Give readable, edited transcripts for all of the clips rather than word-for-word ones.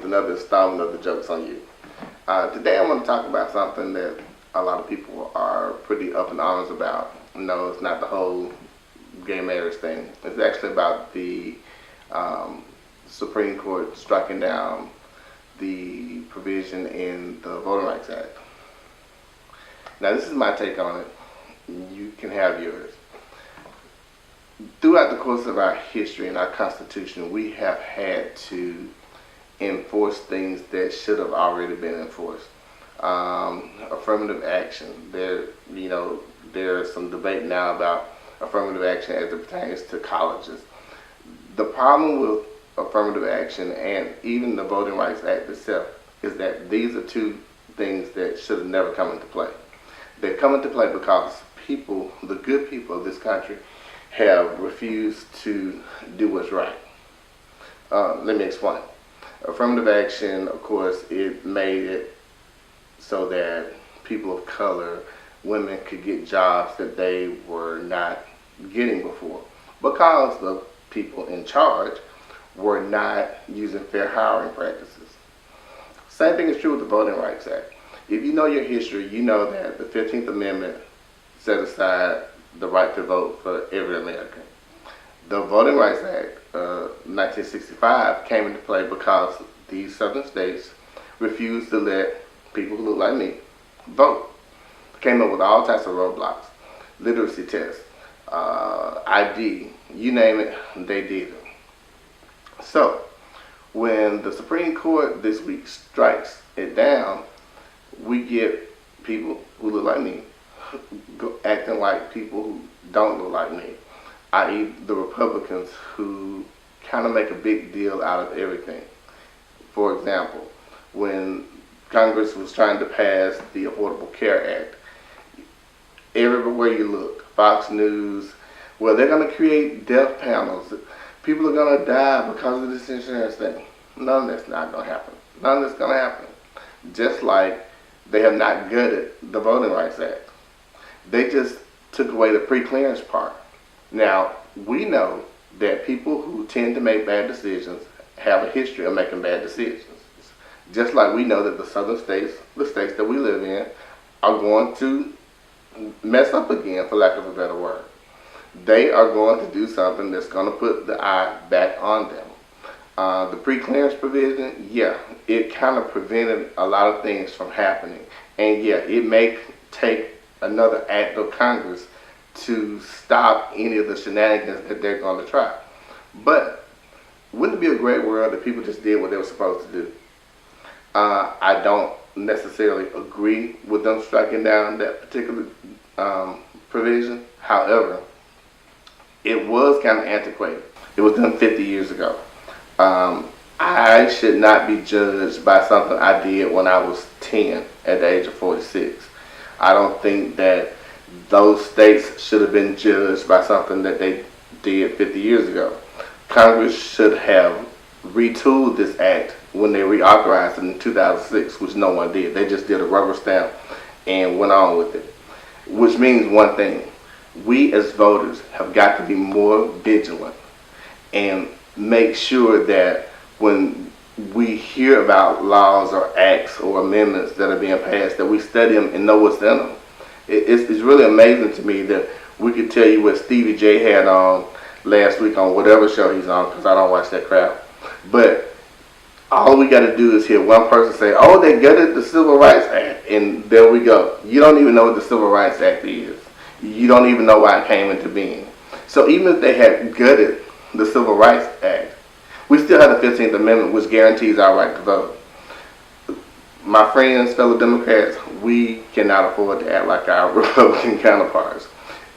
Another installment of the Jokes on You. Today I want to talk about something that a lot of people are pretty up in arms about. No, it's not the whole gay marriage thing. It's actually about the Supreme Court striking down the provision in the Voting Rights Act. Now, this is my take on it. You can have yours. Throughout the course of our history and our Constitution, we have had to enforce things that should have already been enforced. Affirmative action. There's some debate now about affirmative action as it pertains to colleges. The problem with affirmative action and even the Voting Rights Act itself is that these are two things that should have never come into play. They come into play because people, the good people of this country, have refused to do what's right. Let me explain. Affirmative action, of course, it made it so that people of color, women, could get jobs that they were not getting before because the people in charge were not using fair hiring practices. Same thing is true with the Voting Rights Act. If you know your history, you know that the 15th Amendment set aside the right to vote for every American. The Voting Rights Act 1965 came into play because these southern states refused to let people who look like me vote. Came up with all types of roadblocks, literacy tests, ID, you name it, they did it. So when the Supreme Court this week strikes it down, we get people who look like me acting like people who don't look like me, i.e. the Republicans who kind of make a big deal out of everything. For example, when Congress was trying to pass the Affordable Care Act, everywhere you look, Fox News, well, they're going to create death panels. People are going to die because of this insurance thing. None of that's not going to happen. None of that's going to happen. Just like they have not gutted the Voting Rights Act. They just took away the pre-clearance part. Now, we know that people who tend to make bad decisions have a history of making bad decisions. Just like we know that the southern states, the states that we live in, are going to mess up again, for lack of a better word. They are going to do something that's going to put the eye back on them. The pre-clearance provision, yeah, it kind of prevented a lot of things from happening. And yeah, it may take another act of Congress to stop any of the shenanigans that they're going to try. But wouldn't it be a great world if people just did what they were supposed to do? I don't necessarily agree with them striking down that particular provision. However, it was kind of antiquated. It was done 50 years ago. I should not be judged by something I did when I was 10 at the age of 46. I don't think that those states should have been judged by something that they did 50 years ago. Congress should have retooled this act when they reauthorized it in 2006, which no one did. They just did a rubber stamp and went on with it. Which means one thing. We as voters have got to be more vigilant and make sure that when we hear about laws or acts or amendments that are being passed, that we study them and know what's in them. It's really amazing to me that we could tell you what Stevie J had on last week on whatever show he's on, because I don't watch that crap. But all we got to do is hear one person say, oh, they gutted the Civil Rights Act, and there we go. You don't even know what the Civil Rights Act is. You don't even know why it came into being. So even if they had gutted the Civil Rights Act, we still have the 15th Amendment, which guarantees our right to vote. My friends, fellow Democrats, we cannot afford to act like our Republican counterparts.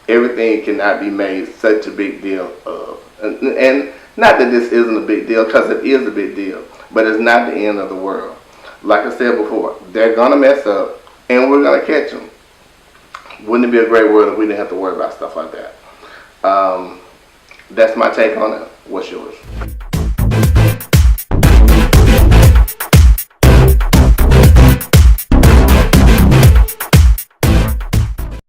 Everything cannot be made such a big deal of. And not that this isn't a big deal, because it is a big deal, but it's not the end of the world. like I said before, they're gonna mess up, and we're gonna catch them. Wouldn't it be a great world if we didn't have to worry about stuff like that? That's my take on it. What's yours?